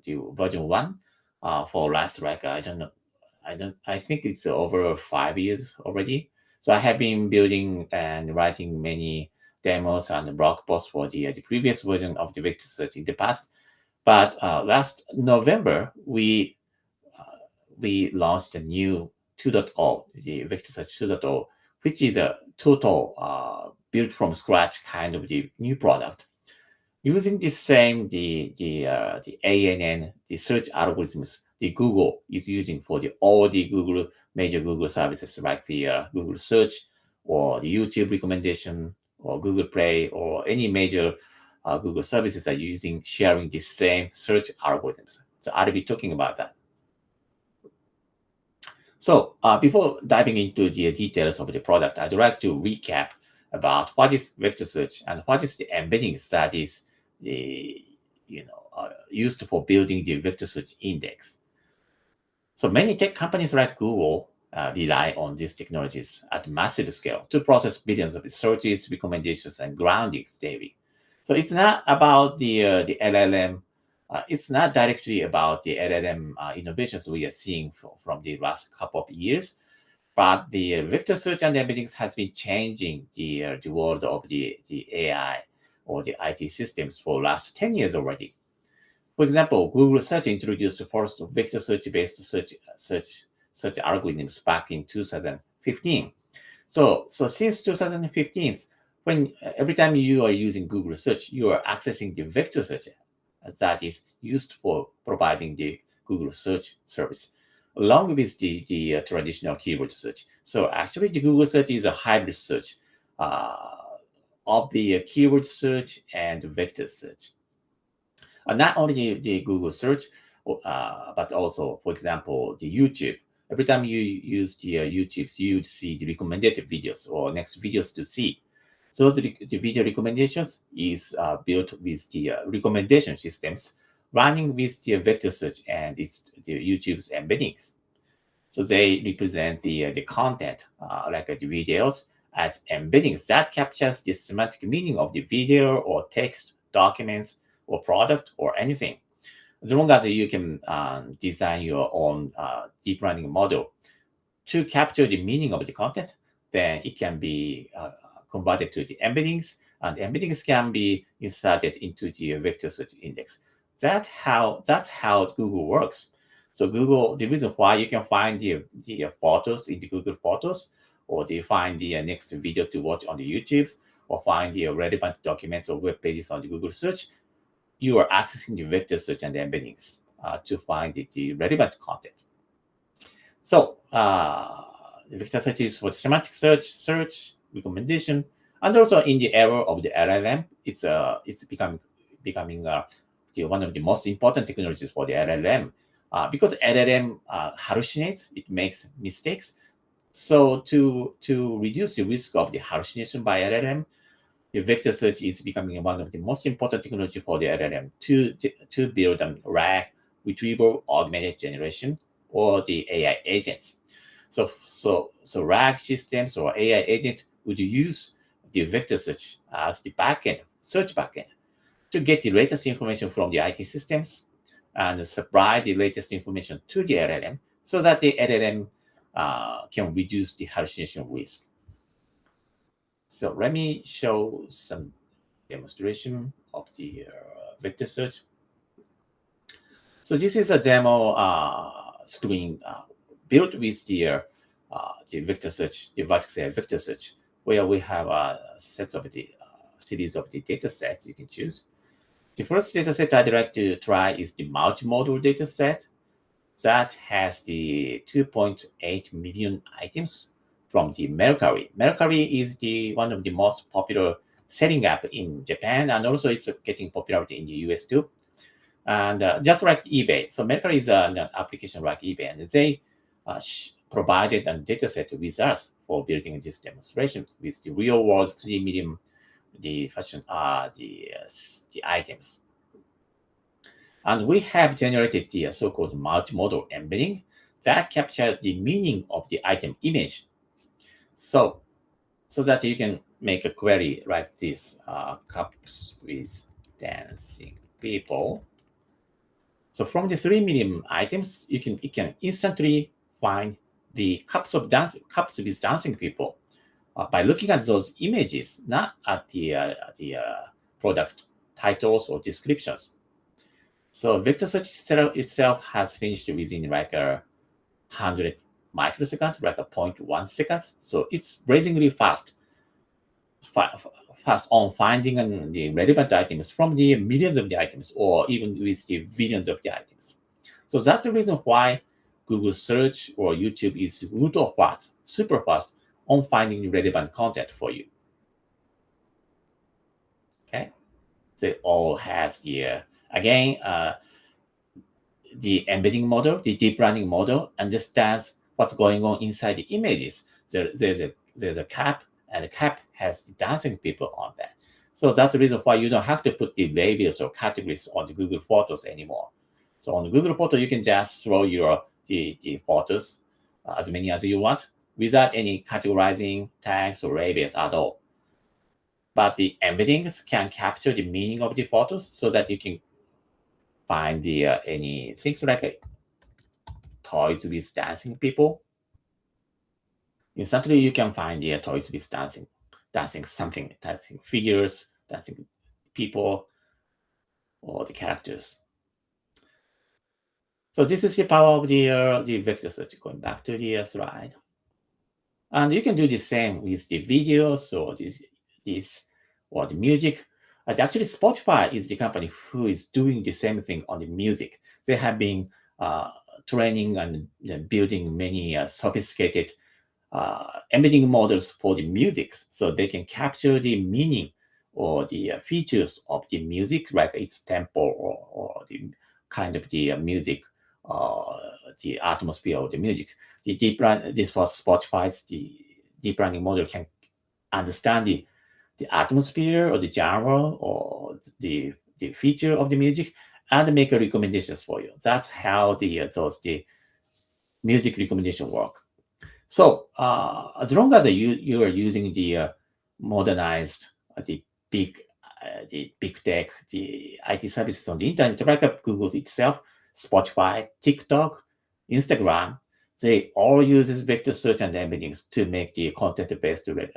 the version 1 for last, like, I think it's over 5 years already. So I have been building and writing many demos and blog posts for the previous version of the vector search in the past. But last November, we launched a new 2.0, the vector search 2.0, which is a total built from scratch kind of the new product, using the same the ANN, the search algorithms the Google is using for all the major Google services, like the Google Search or the YouTube recommendation or Google Play or any major Google services are sharing the same search algorithms. So I'll be talking about that. So before diving into the details of the product, I'd like to recap about what is vector search and what is the embeddings that is used for building the vector search index. So many tech companies like Google rely on these technologies at massive scale to process billions of searches, recommendations, and groundings daily. So it's not about the LLM. It's not directly about the LLM innovations we are seeing from the last couple of years, but the vector search and embeddings has been changing the world of the AI or the IT systems for last 10 years already. For example, Google Search introduced the first vector search-based search algorithms back in 2015. So since 2015, when every time you are using Google Search, you are accessing the vector search that is used for providing the Google Search service, along with the traditional keyword search. So actually, the Google Search is a hybrid search of the keyword search and vector search. Not only the Google Search, but also, for example, the YouTube. Every time you use the YouTube, you would see the recommended videos or next videos to see. So the video recommendations is built with the recommendation systems running with the vector search and the YouTube's embeddings. So they represent the content, like the videos, as embeddings that captures the semantic meaning of the video or text, documents, or product or anything. As long as you can design your own deep learning model to capture the meaning of the content, then it can be converted to the embeddings, and embeddings can be inserted into the vector search index. That's how Google works. So Google, the reason why you can find the photos in the Google Photos, or they find the next video to watch on the YouTubes, or find the relevant documents or web pages on the Google Search, you are accessing the vector search and the embeddings to find the relevant content. So the vector search is for semantic search, recommendation, and also in the era of the LLM, it's becoming one of the most important technologies for the LLM because LLM hallucinates, it makes mistakes. So to reduce the risk of the hallucination by LLM, the vector search is becoming one of the most important technology for the LLM to build RAG, retrieval augmented generation, or the AI agents. So RAG systems or AI agent would use the vector search as the search backend, to get the latest information from the IT systems and supply the latest information to the LLM so that the LLM can reduce the hallucination risk. So let me show some demonstration of the vector search. So this is a demo screen built with the vector search, the Vertex AI Vector Search, where we have a sets of the series of the data sets you can choose. The first data set I'd like to try is the multimodal data set that has the 2.8 million items from the Mercari. Mercari is one of the most popular selling app in Japan, and also it's getting popularity in the US too. And just like eBay, so Mercari is an application like eBay, and they provided a data set with us for building this demonstration with the real world 3 million the items. And we have generated the so-called multimodal embedding that capture the meaning of the item image. So that you can make a query like this, cups with dancing people. So from the 3 million items, you can instantly find the cups with dancing people by looking at those images, not at the product titles or descriptions. So vector search itself has finished within like 100 microseconds, like 0.1 seconds. So it's blazingly fast on finding the relevant items from the millions of the items, or even with the billions of the items. So that's the reason why Google search or YouTube is ultra fast, super fast on finding relevant content for you. Okay, so it all has the the embedding model, the deep learning model understands what's going on inside the images. There's a cap, and the cap has the dancing people on that. So that's the reason why you don't have to put the labels or categories on the Google Photos anymore. So on the Google Photo, you can just throw the photos, as many as you want, without any categorizing tags or labels at all. But the embeddings can capture the meaning of the photos so that you can find the any things like toys with dancing people. Instantly, you can find the toys with dancing figures, dancing people, or the characters. So this is the power of the vector search. Going back to the slide, and you can do the same with the videos or this or the music. Actually, Spotify is the company who is doing the same thing on the music. They have been training and building many sophisticated embedding models for the music, so they can capture the meaning or the features of the music, like its tempo or the kind of the music, the atmosphere of the music. This was Spotify's the deep learning model can understand the atmosphere or the genre or the feature of the music and make recommendations for you. That's how the music recommendation work. So as long as you are using the modernized, the big tech, the IT services on the internet, like Google's itself, Spotify, TikTok, Instagram, they all uses vector search and embeddings to make the content-based the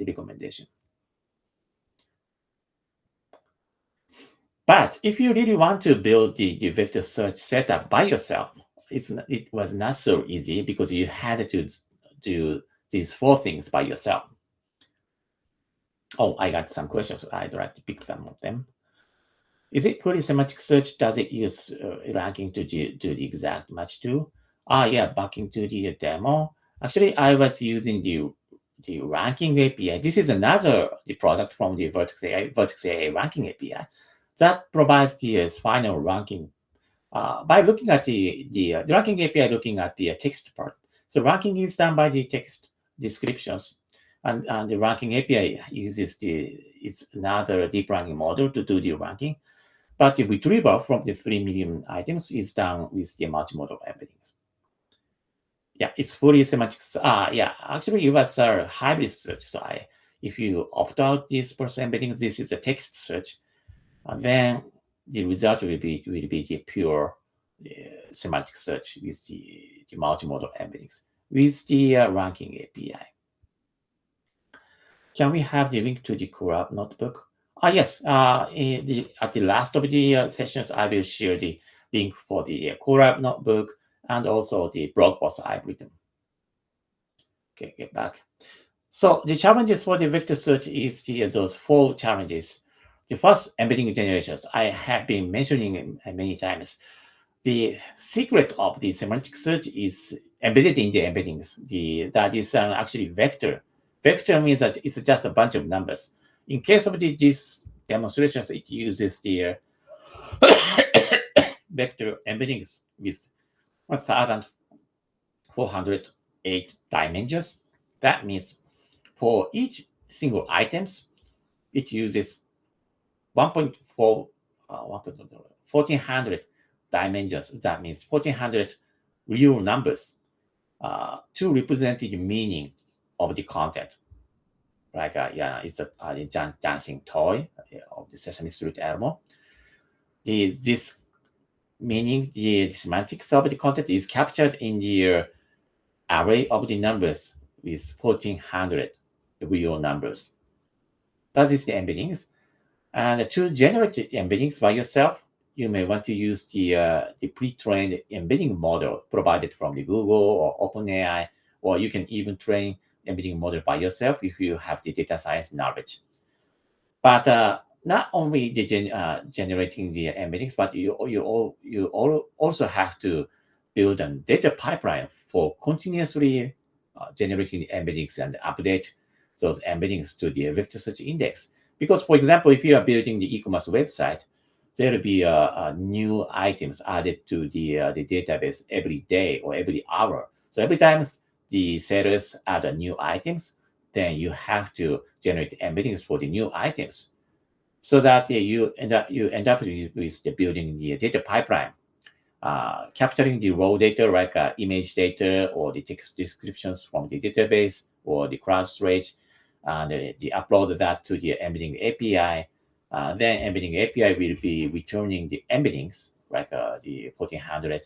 recommendation. But if you really want to build the vector search setup by yourself, it was not so easy because you had to do these 4 things by yourself. Oh, I got some questions. I'd like to pick some of them. Is it fully semantic search? Does it use ranking to do the exact match too? Yeah, back into the demo. Actually, I was using the ranking API. This is another the product from the Vertex AI ranking API that provides the final ranking by looking at the ranking API, looking at the text part. So ranking is done by the text descriptions, and the ranking API uses it's another deep learning model to do the ranking. But the retrieval from the 3 million items is done with the multimodal embeddings. Yeah, it's fully semantics. Yeah, actually, it was a hybrid search. So if you opt out this person embeddings, this is a text search, then the result will be the pure semantic search with the multimodal embeddings with the ranking API. Can we have the link to the Colab notebook? Yes. At the last of the sessions, I will share the link for the Colab notebook and also the blog post I've written. Okay, get back. So the challenges for the vector search is those 4 challenges. The first, embedding generations. I have been mentioning many times. The secret of the semantic search is embedded in the embeddings. That is actually vector. Vector means that it's just a bunch of numbers. In case of these demonstrations, it uses the vector embeddings with 1,408 dimensions. That means for each single items, it uses 1,400 dimensions. That means 1,400 real numbers to represent the meaning of the content. Like, it's a dancing toy of the Sesame Street animal. This meaning the semantics of the content is captured in the array of the numbers with 1400 real numbers. That is the embeddings. And to generate the embeddings by yourself, you may want to use the pre-trained embedding model provided from the Google or OpenAI, or you can even train embedding model by yourself if you have the data science knowledge. But not only the generating the embeddings, but you also have to build a data pipeline for continuously generating the embeddings and update those embeddings to the vector search index. Because, for example, if you are building the e-commerce website, there will be new items added to the database every day or every hour. So every time the sellers add new items, then you have to generate embeddings for the new items, so that you end up with the building the data pipeline, capturing the raw data like image data or the text descriptions from the database or the cloud storage, and the upload that to the embedding API. Then embedding API will be returning the embeddings like the 1400,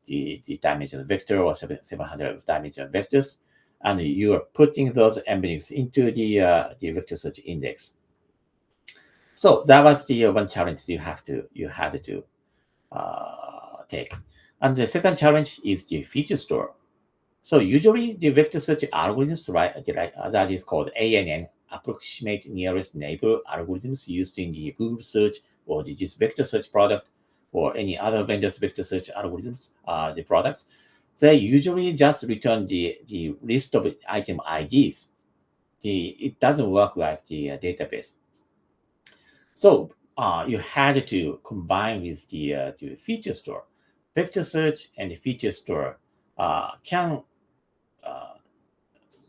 the dimensional vector or 700 dimensional vectors, and you are putting those embeddings into the vector search index. So that was the one challenge you had to take. And the second challenge is the feature store. So usually the vector search algorithms, right, that is called ANN, approximate nearest neighbor algorithms used in the Google search or the just vector search product or any other vendor's vector search algorithms, the products, they usually just return the list of item IDs. It doesn't work like the database. So you had to combine with the feature store. Vector search and the feature store can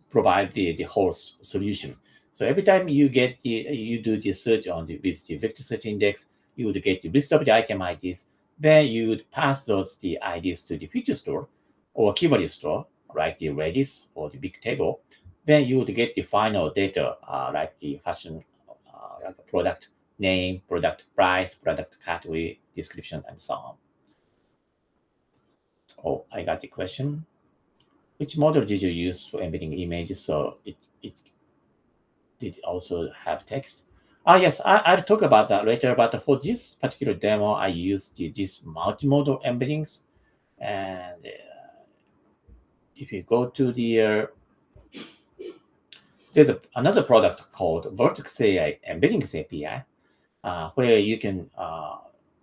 provide the whole solution. So every time you do the search with the vector search index, you would get the list of the item IDs. Then you would pass the IDs to the feature store or keyword store, like the Redis or the big table. Then you would get the final data, like the fashion, like product name, product price, product category, description, and so on. Oh, I got the question. Which model did you use for embedding images so it did also have text? Yes, I'll talk about that later. But for this particular demo, I used this multimodal embeddings. And if you go to there's another product called Vertex AI Embeddings API, where you can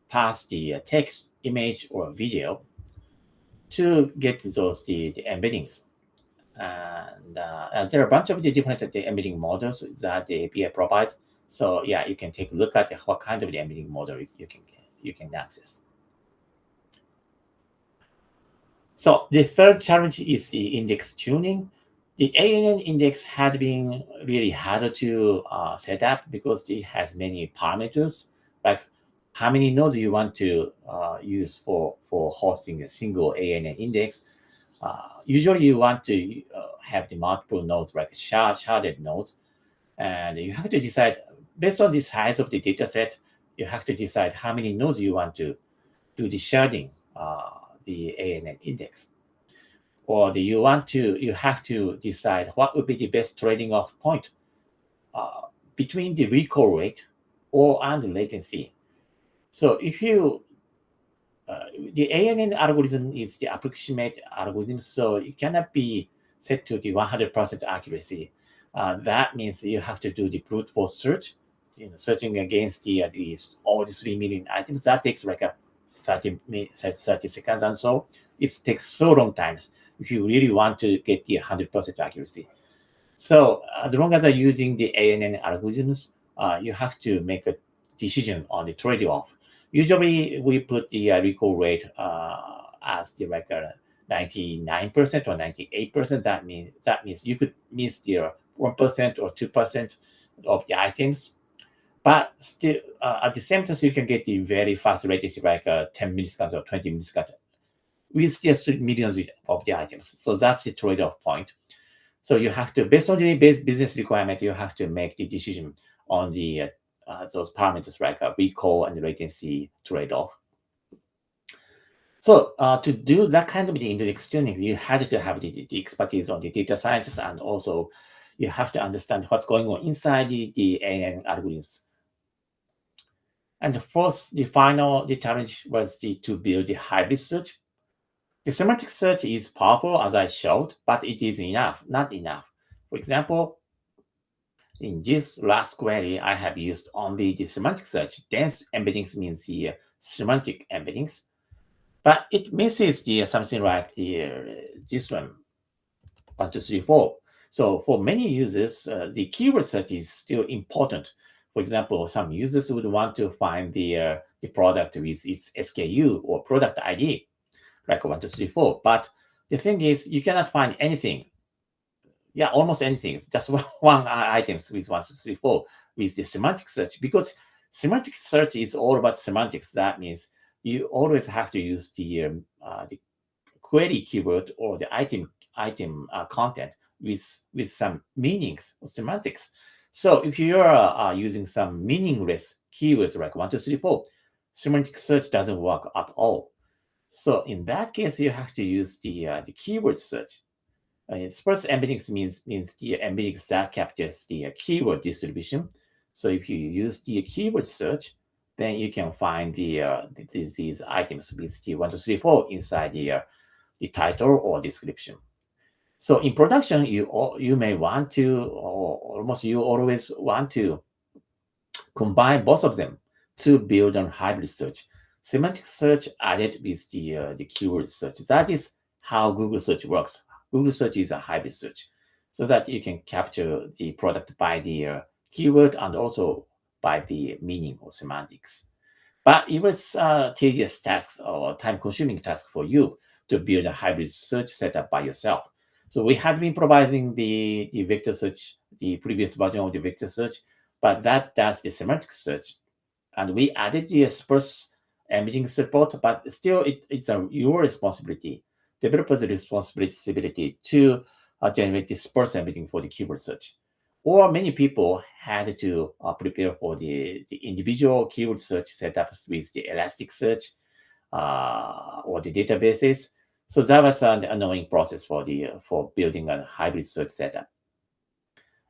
pass the text, image, or video to get the embeddings. And there are a bunch of the different embedding models that the API provides. So yeah, you can take a look at what kind of the embedding model you can access. So the third challenge is the index tuning. The ANN index had been really hard to set up because it has many parameters, like how many nodes you want to use for hosting a single ANN index. Usually you want to have the multiple nodes, like sharded nodes, and you have to decide based on the size of the data set. You have to decide how many nodes you want to do the sharding, the ANN index, or you have to decide what would be the best trading off point between the recall rate and latency. So if you the ANN algorithm is the approximate algorithm, so it cannot be set to the 100% accuracy. That means you have to do the brute force search, searching against all the 3 million items. That takes like 30 seconds, and so it takes so long times if you really want to get the 100% accuracy. So as long as you're using the ANN algorithms, you have to make a decision on the trade-off. Usually, we put the recall rate as the 99% or 98%. That means you could miss the 1% or 2% of the items, but still at the same time you can get the very fast latency, like 10 milliseconds or 20 milliseconds, with just millions of the items. So that's the trade-off point. So you have to, based on the business requirement, you have to make the decision on the those parameters like recall and latency trade-off. So to do that kind of the index tuning, you had to have the expertise on the data science, and also you have to understand what's going on inside the ANN algorithms. And the final challenge was to build the hybrid search. The semantic search is powerful, as I showed, but it is not enough. For example, in this last query, I have used only the semantic search. Dense embeddings means the semantic embeddings, but it misses the something like this one, two, three, four. So for many users, the keyword search is still important. For example, some users would want to find the product with its SKU or product ID, like one, two, three, four. But the thing is, you cannot find anything. Yeah, almost anything. It's just one items with one, two, three, four with the semantic search, because semantic search is all about semantics. That means you always have to use the query keyword or the item content with some meanings or semantics. So if you are using some meaningless keywords like one, two, three, four, semantic search doesn't work at all. So in that case, you have to use the keyword search. Sparse embeddings means the embeddings that captures the keyword distribution. So if you use the keyword search, then you can find these items with the 1, 2, 3, 4 inside the title or description. So in production, you may want to, or almost you always want to combine both of them to build on hybrid search. Semantic search added with the keyword search. That is how Google search works. Google search is a hybrid search, so that you can capture the product by the keyword and also by the meaning or semantics. But it was a tedious task or time-consuming task for you to build a hybrid search setup by yourself. So we had been providing the vector search, the previous version of the vector search, but that's the semantic search. And we added the sparse embedding support, but still it's your responsibility, developer's responsibility to generate the sparse embedding for the keyword search. Or many people had to prepare for the individual keyword search setups with the Elasticsearch or the databases. So that was an annoying process for building a hybrid search setup.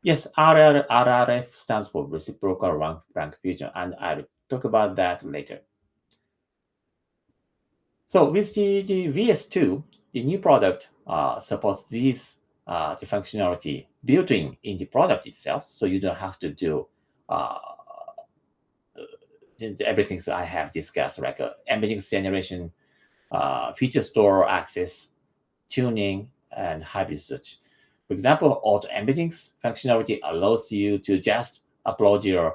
Yes, RRF stands for reciprocal rank fusion, and I'll talk about that later. So with the VS2, the new product supports the functionality built in the product itself, so you don't have to do everything that I have discussed, like embeddings generation, feature store access, tuning, and hybrid search. For example, auto-embeddings functionality allows you to just upload your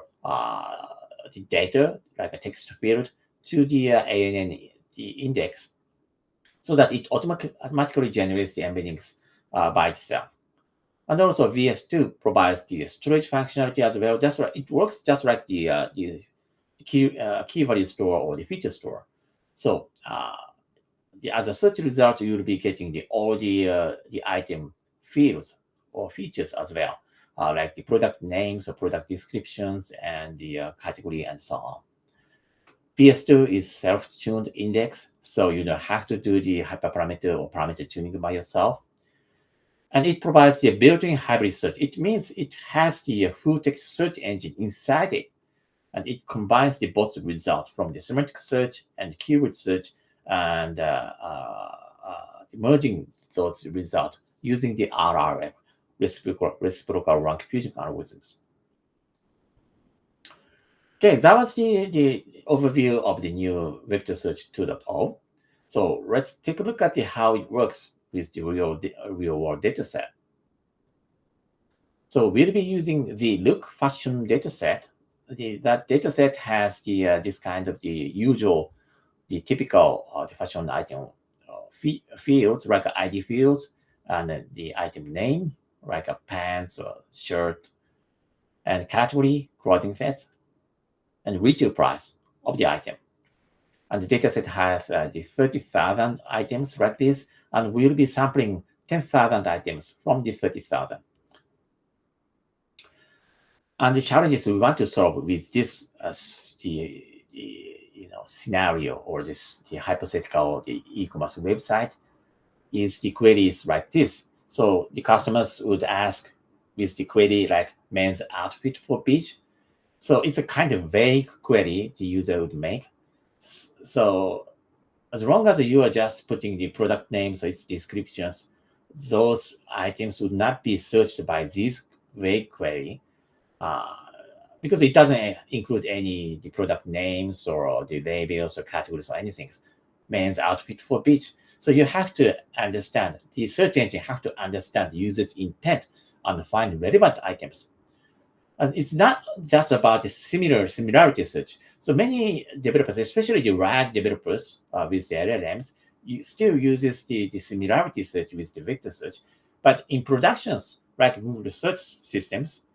the data, like a text field, to the ANN the index, so that it automatically generates the embeddings by itself. And also VS2 provides the storage functionality as well. It works just like the key value store or the feature store. So as a search result, you will be getting all the item fields or features as well, like the product names or product descriptions and the category and so on. VS2 is self-tuned index, so you don't have to do the hyperparameter or parameter tuning by yourself. And it provides the built-in hybrid search. It means it has the full text search engine inside it, and it combines the both result from the semantic search and keyword search, and merging those results using the RRF, reciprocal rank fusion algorithms. Okay, that was the overview of the new Vector Search 2.0. So let's take a look at how it works with the real world dataset. So we'll be using the look fashion dataset. That dataset has this kind of the typical the fashion item fields, like ID fields, and the item name, like a pants or shirt, and category, clothing sets, and retail price of the item. And the dataset has the 30,000 items like this, and we'll be sampling 10,000 items from the 30,000. And the challenges we want to solve with this scenario or the hypothetical the e-commerce website is the queries like this. So the customers would ask with the query like men's outfit for beach. So it's a kind of vague query the user would make. So as long as you are just putting the product names or its descriptions, those items would not be searched by this vague query uh, because it doesn't include any the product names or the labels or categories or anything. Men's outfit for beach. So you have to understand the search engine have to understand the user's intent and find relevant items. And it's not just about the similarity search. So many developers, especially the RAG developers with the LLMs, still uses the similarity search with the vector search. But in productions, like Google search systems,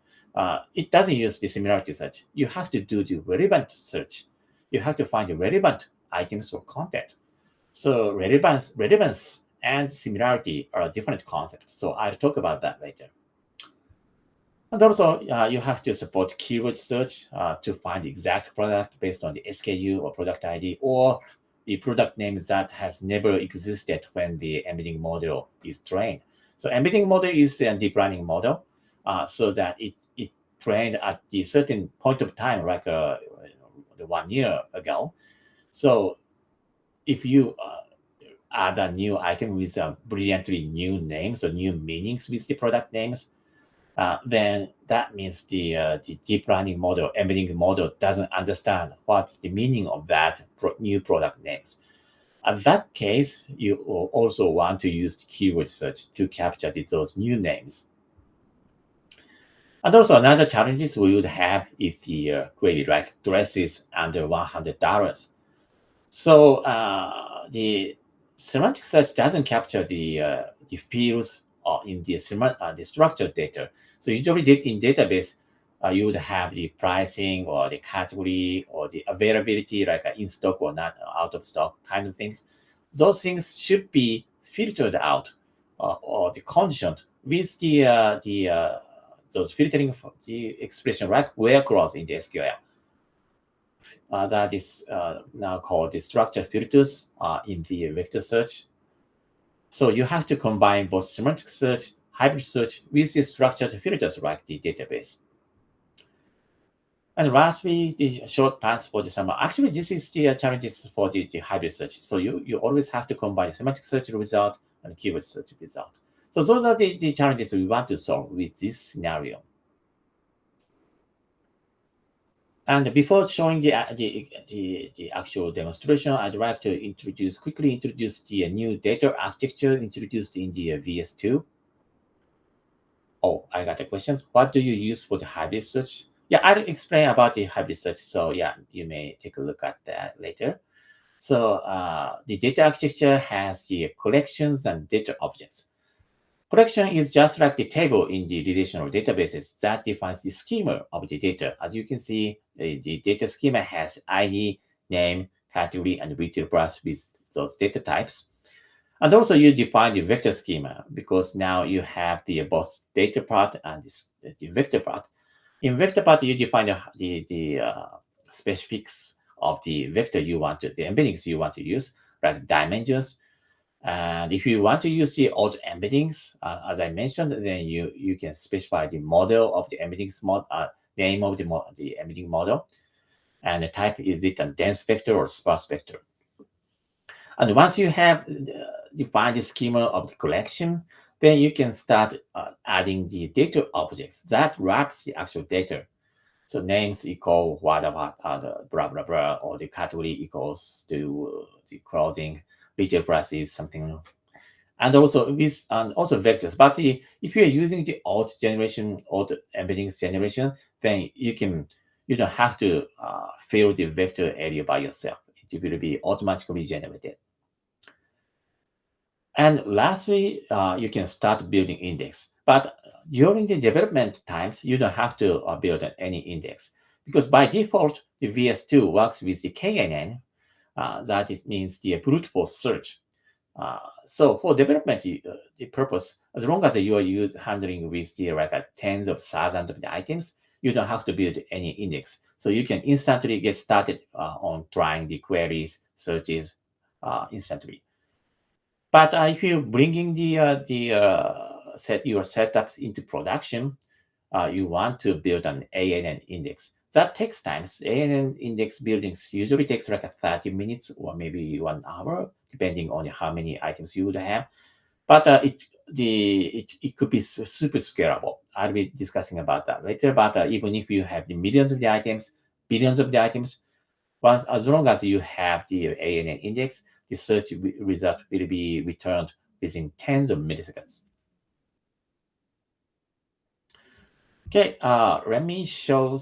it doesn't use the similarity search. You have to do the relevant search. You have to find the relevant items or content. So relevance and similarity are different concepts. So I'll talk about that later. And also, you have to support keyword search to find the exact product based on the SKU or product ID or the product name that has never existed when the embedding model is trained. So embedding model is a deep learning model so that it trained at the certain point of time, like 1 year ago. So if you add a new item with brilliantly new names or new meanings with the product names, then that means the deep learning model, embedding model, doesn't understand what's the meaning of that new product names. In that case, you also want to use the keyword search to capture those new names. And also another challenges we would have if the query like dresses under $100. So the semantic search doesn't capture the fields in the structured data. So usually in database, you would have the pricing or the category or the availability, like in stock or not, out of stock kind of things. Those things should be filtered out or the conditioned with the those filtering the expression like where clause in the SQL. That is now called the structured filters in the vector search. So you have to combine both semantic search, hybrid search with the structured filters like the database. And lastly, the short paths for the summer. Actually, this is the challenges for the hybrid search. So you always have to combine semantic search result and keyword search result. So those are the challenges we want to solve with this scenario. And before showing the actual demonstration, I'd like to quickly introduce the new data architecture introduced in the VS2. Oh, I got a question. What do you use for the hybrid search? Yeah, I'll explain about the hybrid search. So yeah, you may take a look at that later. So the data architecture has the collections and data objects. Collection is just like the table in the relational databases that defines the schema of the data. As you can see, the data schema has ID, name, category, and retail price with those data types. And also you define the vector schema because now you have the both data part and the vector part. In vector part, you define the specifics of the vector you want to, the embeddings you want to use, like dimensions. And if you want to use the auto-embeddings, as I mentioned, then you can specify the model of the embeddings name of the embedding model, and the type is it a dense vector or sparse vector. And once you have defined the schema of the collection, then you can start adding the data objects that wraps the actual data. So names equal what about the blah blah blah, or the category equals to the clothing, retail price is something, and also vectors. But if you are using the auto embeddings generation, then you don't have to fill the vector area by yourself. It will be automatically generated. And lastly, you can start building index. But during the development times, you don't have to build any index because by default, the VS2 works with the KNN. That it means the brute force search. So for development the purpose, as long as you are handling with the like tens of thousands of the items, you don't have to build any index. So you can instantly get started on trying the queries, searches instantly. But if you're bringing your setups into production, you want to build an ANN index. That takes time. ANN index buildings usually takes like 30 minutes or maybe 1 hour, depending on how many items you would have. But it could be super scalable. I'll be discussing about that later. But even if you have the millions of the items, billions of the items, once as long as you have the ANN index, the search result will be returned within tens of milliseconds. Okay, let me show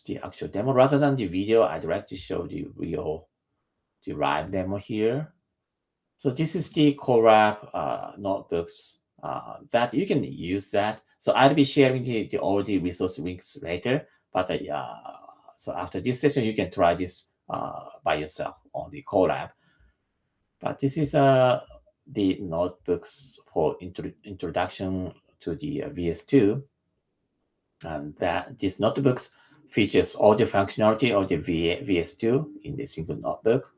the actual demo rather than the video. I'd like to show the real live demo here. So this is the Colab notebooks that you can use that. So I'll be sharing all the resource links later. But so after this session, you can try this by yourself on the Colab. But this is the notebooks for introduction to the VS2. And that these notebooks features all the functionality of the VS2 in the single notebook.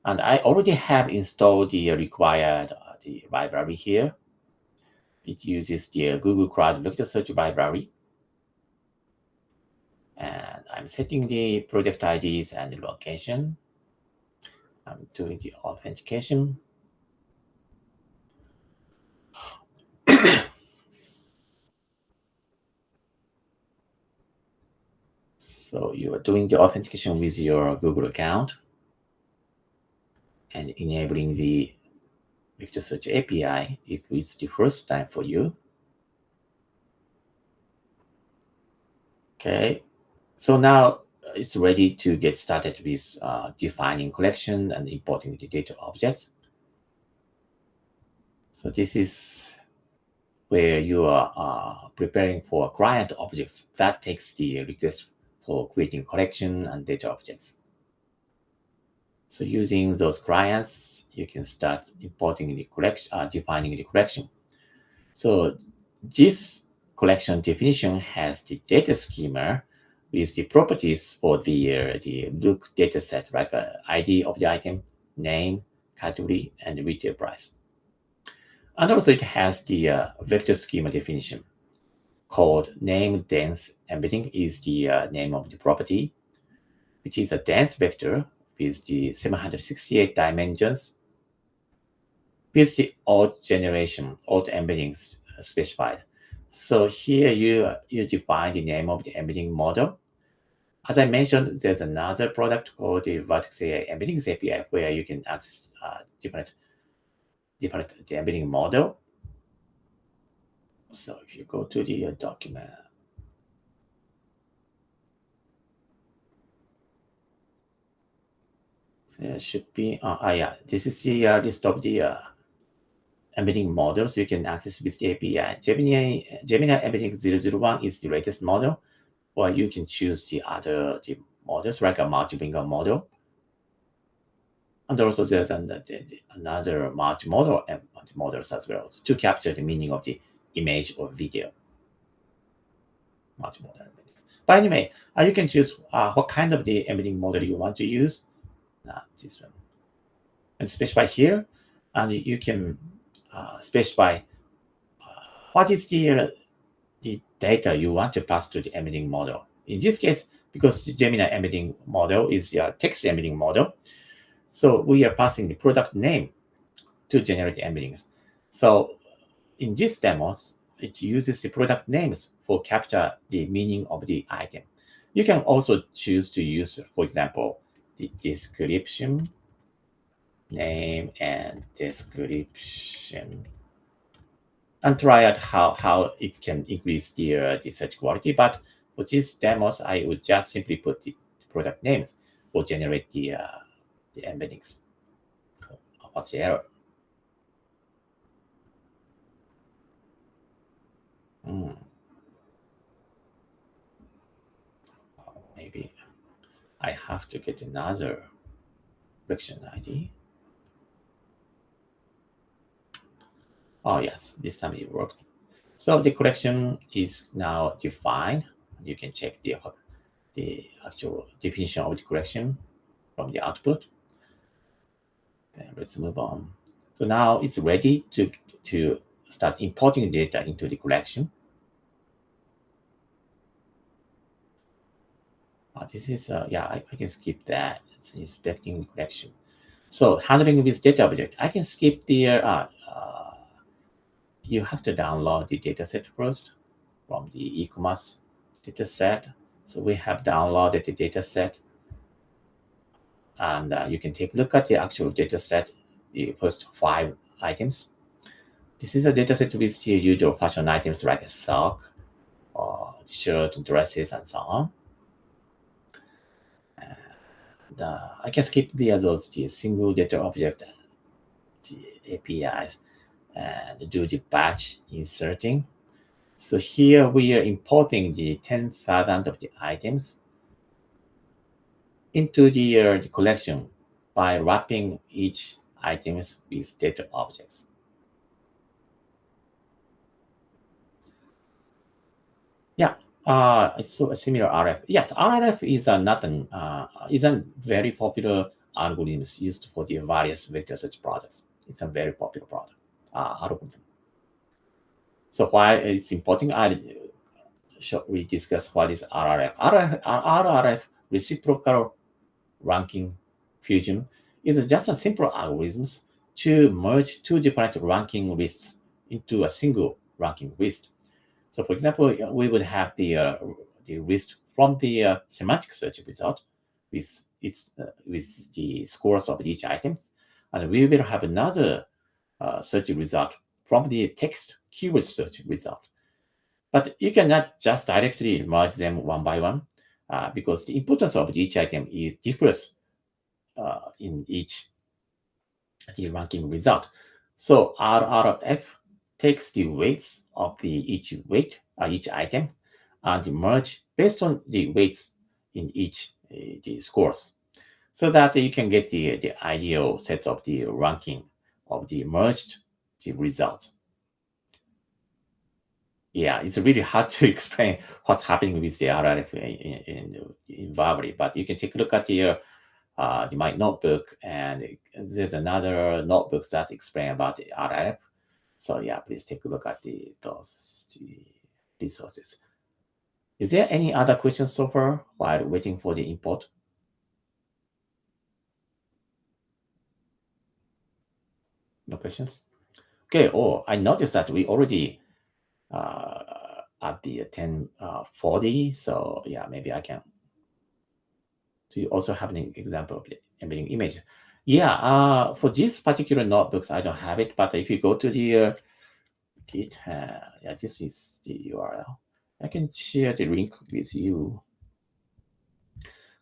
And I already have installed the required the library here. It uses the Google Cloud Vector Search library. And I'm setting the project IDs and the location. I'm doing the authentication. So you are doing the authentication with your Google account and enabling the Vector Search API if it's the first time for you. Okay, so now it's ready to get started with defining collection and importing the data objects. So this is where you are preparing for client objects that takes the request for creating collection and data objects. So using those clients, you can start importing the collection, defining the collection. So this collection definition has the data schema with the properties for the look data set, like ID of the item, name, category, and retail price. And also it has the vector schema definition called name dense embedding is the name of the property, which is a dense vector with the 768 dimensions with the auto-embeddings specified. So here you define the name of the embedding model. As I mentioned, there's another product called the Vertex AI Embeddings API where you can access different the embedding model. So if you go to the document, there should be, yeah, this is the list of the embedding models you can access with the API. Gemini Embedding 001 is the latest model, or you can choose the other models like a multilingual model. And also there's another multimodal models as well to capture the meaning of the image or video. Multimodal embeddings. But anyway, you can choose what kind of the embedding model you want to use. This one. And specify here, and you can specify what is the data you want to pass to the embedding model. In this case, because the Gemini embedding model is a text embedding model, so we are passing the product name to generate the embeddings. So in these demos, it uses the product names for capture the meaning of the item. You can also choose to use, for example, the description, name, and description, and try out how it can increase the search quality. But for these demos, I would just simply put the product names or generate the embeddings. What's the error? Maybe I have to get another collection ID. Oh yes, this time it worked. So the collection is now defined. You can check the actual definition of the collection from the output. Then let's move on. So now it's ready to start importing data into the collection. This is, I can skip that. It's inspecting the collection. So handling with data object, I can skip the, you have to download the dataset first from the e-commerce dataset. So we have downloaded the dataset, and you can take a look at the actual dataset, the first 5 items. This is a dataset with the usual fashion items like a sock, or shirt, dresses, and so on. I can skip the single data object, the APIs, and do the batch inserting. So here we are importing the 10,000 of the items into the collection by wrapping each items with data objects. Yeah, it's a similar RF. Yes, RF is isn't very popular algorithms used for the various vector search products. It's a very popular product algorithm. So why it's important? We discuss what is RRF. RRF, reciprocal ranking fusion, is just a simple algorithms to merge 2 different ranking lists into a single ranking list. So, for example, we would have the list from the semantic search result with the scores of each item, and we will have another search result from the text keyword search result. But you cannot just directly merge them one by one because the importance of each item is differs in each the ranking result. So RRF takes the weights of each item and merge based on the weights in each the scores, so that you can get the ideal set of the ranking of the merged the results. Yeah, it's really hard to explain what's happening with the RRF in Verbally, but you can take a look at my notebook, and there's another notebook that explain about the RRF. So yeah, please take a look at those resources. Is there any other questions so far while waiting for the import? No questions? Okay. Oh, I noticed that we already at the 10:40. So yeah, maybe I can. Do you also have an example of the embedding image? Yeah, for these particular notebooks, I don't have it. But if you go to the GitHub, yeah, this is the URL. I can share the link with you.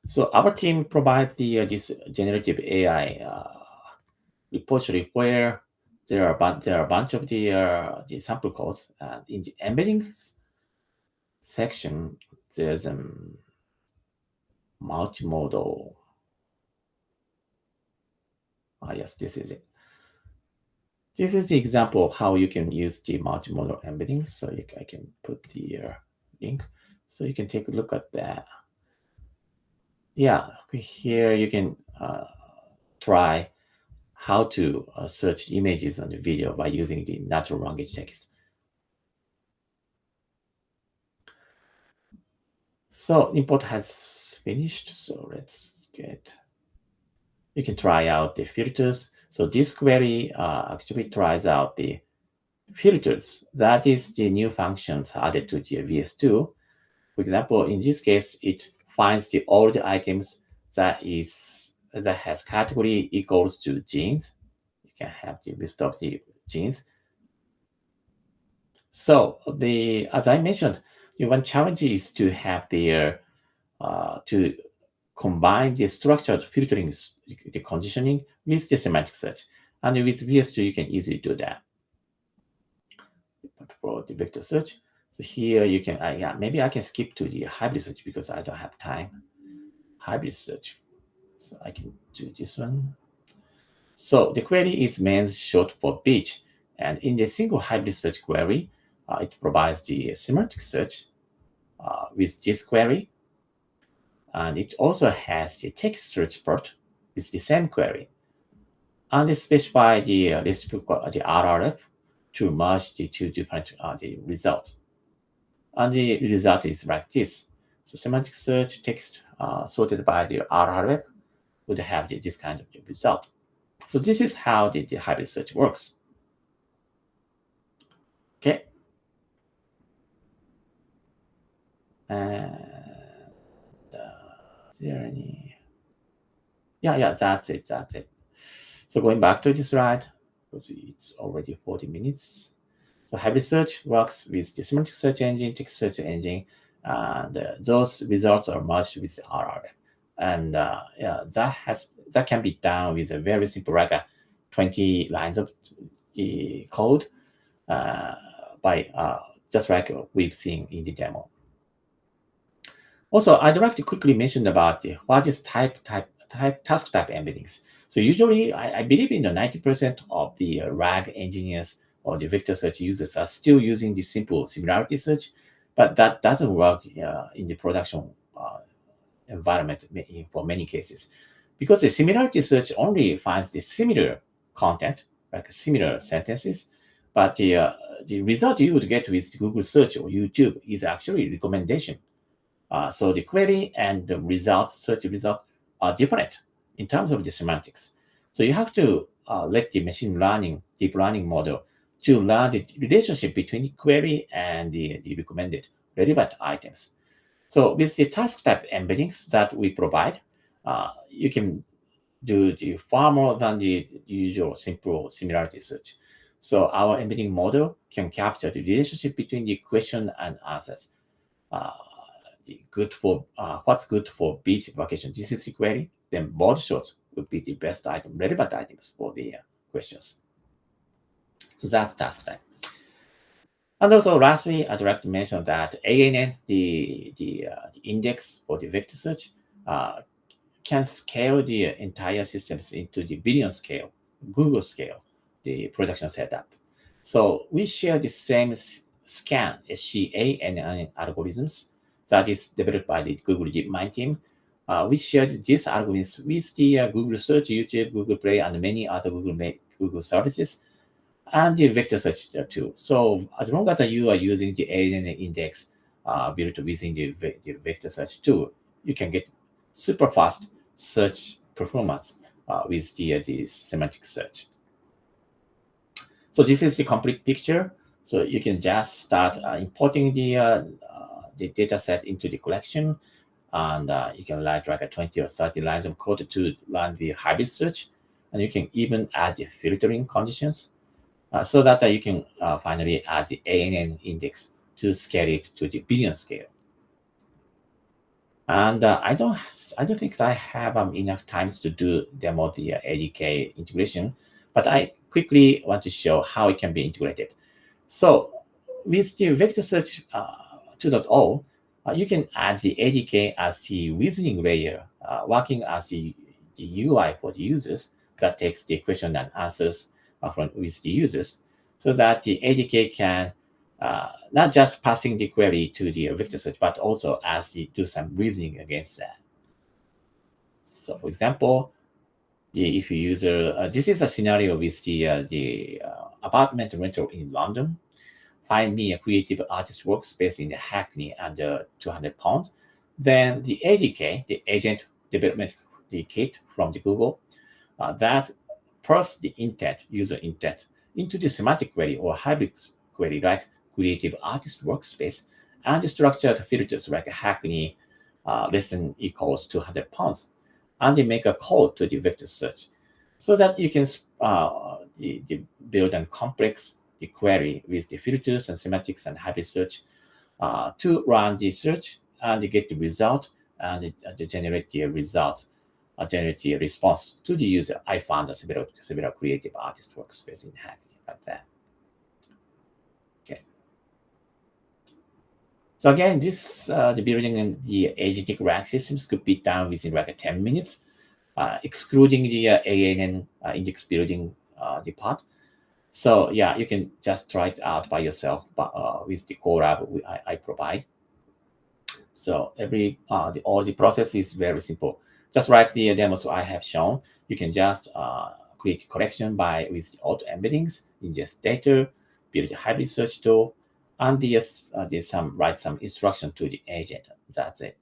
So our team provides this generative AI repository where there are a bunch of the sample codes, and in the embeddings section, there's a multimodal. Yes, this is it. This is the example of how you can use the multimodal embeddings. So I can put the link, so you can take a look at that. Yeah, here you can try how to search images on the video by using the natural language text. So import has finished. So let's get. You can try out the filters. So this query actually tries out the filters. That is the new functions added to the VS2. For example, in this case, it finds the old items that has category equals to jeans. You can have the list of the jeans. So as I mentioned, the one challenge is to have to combine the structured filtering, the conditioning with the semantic search. And with VS2, you can easily do that. But for the vector search, so here you can, maybe I can skip to the hybrid search because I don't have time. Hybrid search. So I can do this one. So the query is means short for beach. And in the single hybrid search query, It provides the semantic search with this query, and it also has the text search part with the same query. And it specifies the the RRF to merge the two different the results. And the result is like this. So semantic search text sorted by the RRF would have this kind of result. So this is how the hybrid search works. Okay. And is there any? Yeah, that's it. So going back to this slide, because it's already 40 minutes. So hybrid search works with the semantic search engine, text search engine, and those results are merged with the RRF. And that can be done with a very simple, like 20 lines of the code, by just like we've seen in the demo. Also, I'd like to quickly mention about what is task type embeddings. So usually, I believe in the 90% of the RAG engineers or the vector search users are still using the simple similarity search, but that doesn't work in the production environment for many cases, because the similarity search only finds the similar content, like similar sentences, but the result you would get with Google search or YouTube is actually recommendation. So the query and the search result are different in terms of the semantics. So you have to let the deep learning model to learn the relationship between the query and the recommended relevant items. So with the task type embeddings that we provide, you can do the far more than the usual simple similarity search. So our embedding model can capture the relationship between the question and answers. What's good for beach vacation? This is the query. Then board shorts would be the best relevant items for the questions. So that's task type. And also, lastly, I'd like to mention that ANN, the index for the vector search, can scale the entire systems into the billion scale, Google scale, the production setup. So we share the same SCAN algorithms that is developed by the Google DeepMind team. We shared these algorithms with the Google Search, YouTube, Google Play, and many other Google services, and the vector search too. So as long as you are using the ANN index built within the vector search tool, you can get super fast search performance with the semantic search. So this is the complete picture. So you can just start importing the data set into the collection, and you can write like 20 or 30 lines of code to run the hybrid search, and you can even add the filtering conditions so that you can finally add the ANN index to scale it to the billion scale. And I don't think I have enough times to demo the ADK integration, but I quickly want to show how it can be integrated. So with the Vector Search 2.0, you can add the ADK as the reasoning layer, working as the UI for the users that takes the question and answers with the users, so that the ADK can not just passing the query to the vector search, but also do some reasoning against that. So, for example, if you use this is a scenario with the apartment rental in London. Find me a creative artist workspace in Hackney under 200 pounds. Then the ADK, the agent development the kit from the Google, that parse the user intent into the semantic query or hybrid query like creative artist workspace, and the structured filters like Hackney less than equals 200 pounds, and they make a call to the vector search, so that you can build a complex the query with the filters and semantics and hybrid search to run the search and get the result and generate the result, generate the response to the user. I found several creative artist workspace in Hackney like that. Okay. So again, this the building and the agentic RAG systems could be done within like 10 minutes, excluding the ANN index building the part. So yeah, you can just try it out by yourself, but with the Colab I provide. So all the process is very simple. Just like the demos I have shown, you can just create a collection by with the auto embeddings, ingest data, build a hybrid search tool, and write some instruction to the agent. That's it.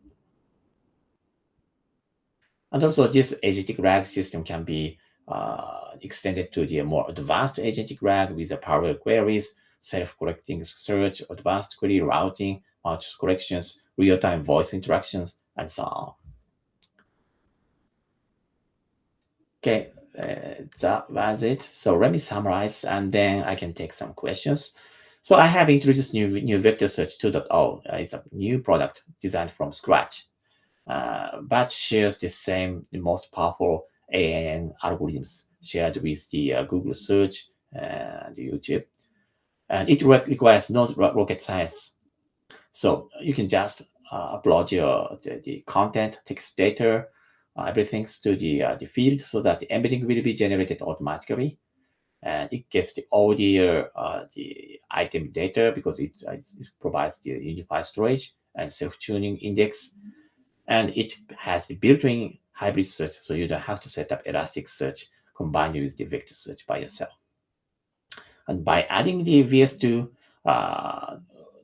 And also, this agentic RAG system can be extended to the more advanced agentic RAG with the power queries, self-correcting search, advanced query routing, multi corrections, real-time voice interactions, and so on. Okay, that was it. So let me summarize, and then I can take some questions. So I have introduced new Vector Search 2.0. It's a new product designed from scratch, but shares the most powerful AI algorithms shared with the Google search and YouTube. And it requires no rocket science. So you can just upload the content, text data, everything to the field so that the embedding will be generated automatically. And it gets all the item data because it provides the unified storage and self-tuning index, and it has the built-in hybrid search, so you don't have to set up Elasticsearch combined with the vector search by yourself. And by adding the VS2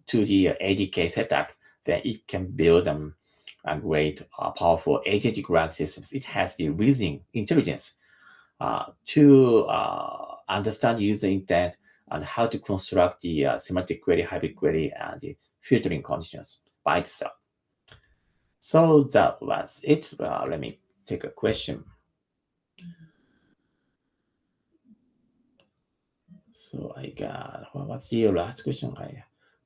to the ADK setup, then it can build a great, powerful agentic RAG systems. It has the reasoning intelligence to understand user intent and how to construct the semantic query, hybrid query, and the filtering conditions by itself. So that was it. Let me take a question. So I got, what's your last question?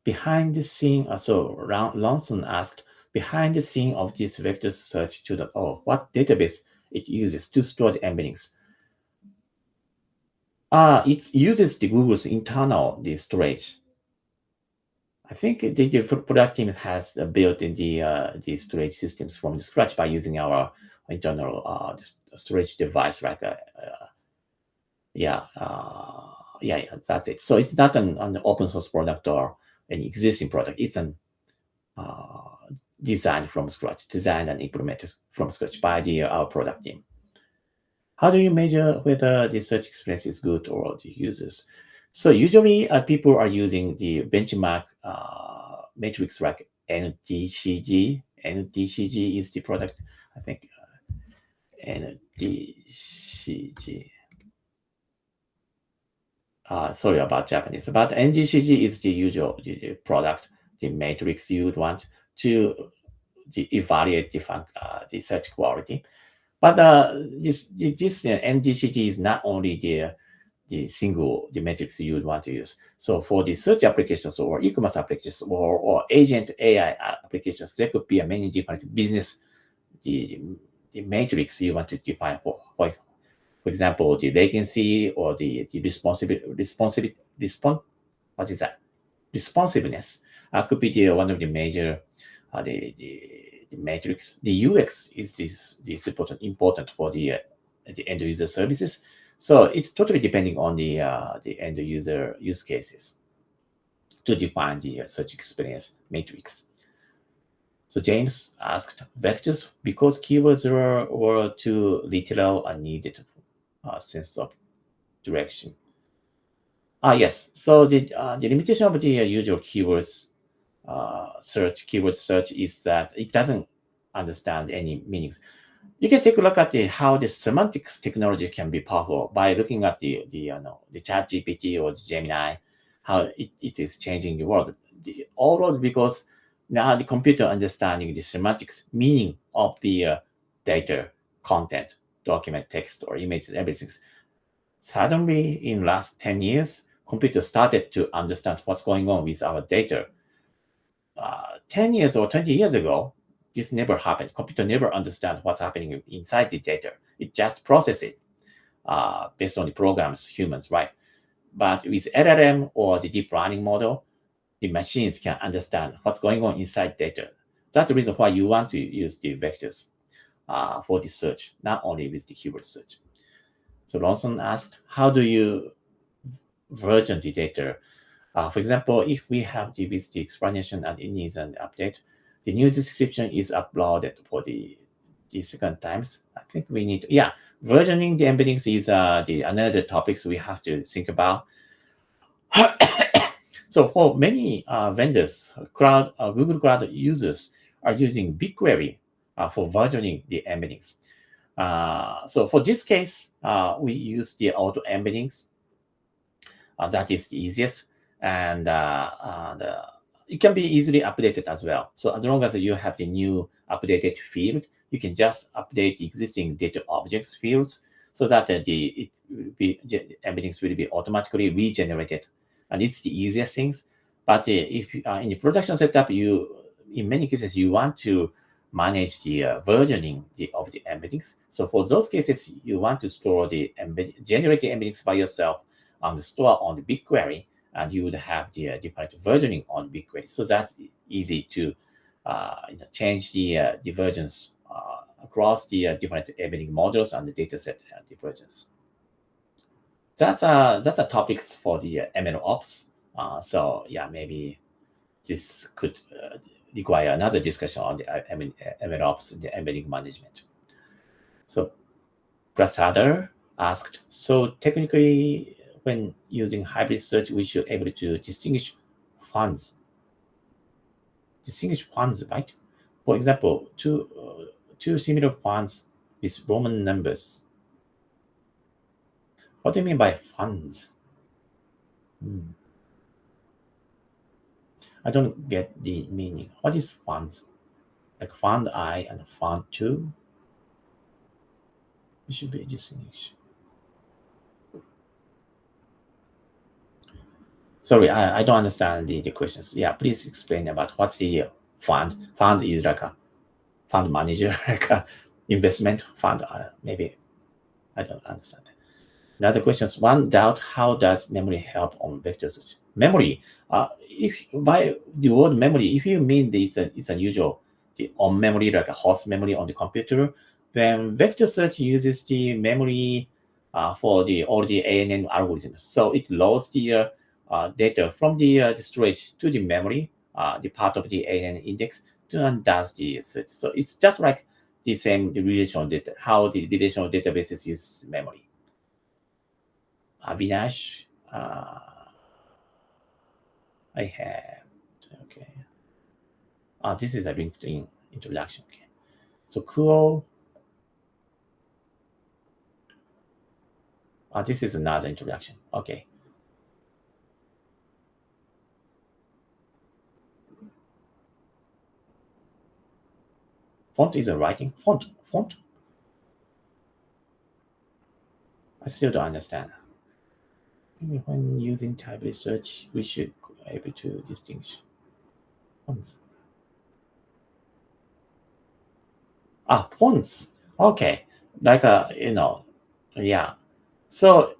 Behind the scene, Lonson asked, behind the scene of this vector search 2.0, what database it uses to store the embeddings? It uses the Google's internal the storage. I think the product team has built in the storage systems from scratch by using our internal storage device, like yeah, that's it. So it's not an open source product or an existing product. It's an uh, designed and implemented from scratch by our product team. How do you measure whether the search experience is good or the users? So usually people are using the benchmark metrics like NDCG. NDCG is the product, I think. NDCG. Sorry about Japanese, but NGCG is the usual the product, the matrix you would want to evaluate the search quality. But this NGCG is not only the single the metrics you would want to use. So for the search applications or e-commerce applications or agent AI applications, there could be a many different business the the matrix you want to define for example, the latency or the what is that? Responsiveness could be one of the major the metrics. The UX is this important for the end user services. So it's totally depending on the end user use cases to define the search experience matrix. So James asked vectors because keywords were too literal and needed a sense of direction. Yes. So the limitation of the usual keyword search is that it doesn't understand any meanings. You can take a look at how the semantics technology can be powerful by looking at the Chat GPT or the Gemini, how it is changing the world. All of because now the computer understanding the semantics meaning of the data, content, document, text, or images, everything. Suddenly, in last 10 years, computers started to understand what's going on with our data. 10 years or 20 years ago, this never happened. Computer never understand what's happening inside the data. It just process it based on the programs humans write. But with LLM or the deep learning model, the machines can understand what's going on inside data. That's the reason why you want to use the vectors for the search, not only with the keyword search. So Lawson asked, how do you version the data. For example, if we have with the explanation and it needs an update, the new description is uploaded for the second times. I think we need versioning the embeddings is the another topics we have to think about. So for many vendors, Google Cloud users are using BigQuery for versioning the embeddings. So for this case, we use the auto-embeddings. That is the easiest, and it can be easily updated as well. So as long as you have the new updated field, you can just update the existing data objects fields so that the embeddings will be automatically regenerated, and it's the easiest things. But if in the production setup, in many cases you want to manage the versioning of the embeddings. So for those cases, you want to store the generate the embeddings by yourself on the store on the BigQuery, and you would have the different versioning on BigQuery. So that's easy to change the versions across the different embedding modules and the dataset divergence. That's a topics for the ML ops. So yeah, maybe this could require another discussion on the ML ops, the embedding management. So Prasada asked, so technically, when using hybrid search, we should able to distinguish fonts. Right? For example, two similar fonts with Roman numbers. What do you mean by fonts? I don't get the meaning. What is fonts? Like font I and font 2? It should be distinguished. Sorry, I don't understand the questions. Yeah, please explain about what's the fund. Fund is like a fund manager, like a investment fund. Maybe I don't understand. Another questions. One doubt: how does memory help on vector search? Memory. If by the word memory, if you mean it's unusual, the on memory like a host memory on the computer, then vector search uses the memory for all the ANN algorithms. So it loads the data from the storage to the memory, the part of the ANN index, and does the search. So it's just like the same relational data, how the relational databases use memory. Avinash, I have, okay. This is a LinkedIn introduction. Okay. So cool. This is another introduction. Okay. Font is a writing. Font. I still don't understand. When using type search, we should be able to distinguish fonts. Fonts. Okay. Like yeah. So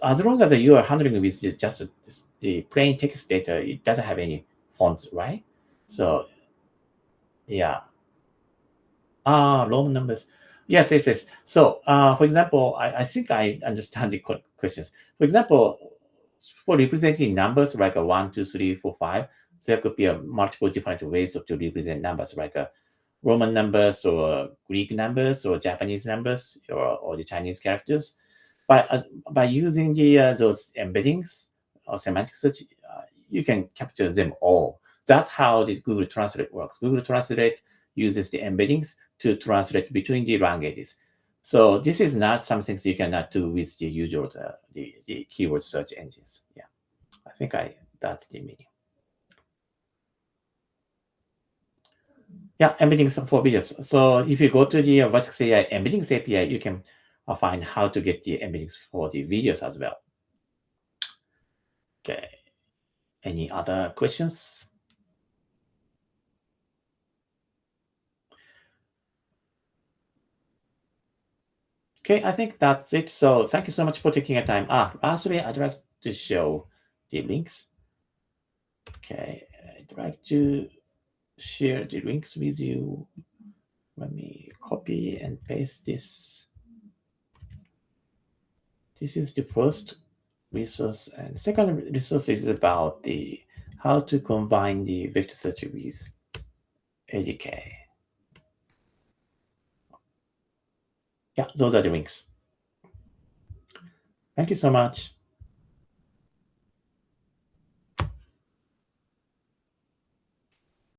as long as you are handling with just the plain text data, it doesn't have any fonts, right? So yeah. Roman numbers. Yes. So, for example, I think I understand the questions. For example, for representing numbers like a 1, 2, 3, 4, 5, there could be a multiple different ways to represent numbers, like Roman numbers or Greek numbers or Japanese numbers or the Chinese characters. By using those embeddings or semantic search, you can capture them all. That's how the Google Translate works. Google Translate uses the embeddings to translate between the languages. So this is not something you cannot do with the usual the keyword search engines. Yeah, I think that's the meaning. Yeah, embeddings for videos. So if you go to the Vertex AI embeddings API, you can find how to get the embeddings for the videos as well. Okay. Any other questions? Okay, I think that's it. So thank you so much for taking your time. Lastly, I'd like to show the links. Okay, I'd like to share the links with you. Let me copy and paste this. This is the first resource, and second resource is about the how to combine the vector search with ADK. Yeah, those are the links. Thank you so much.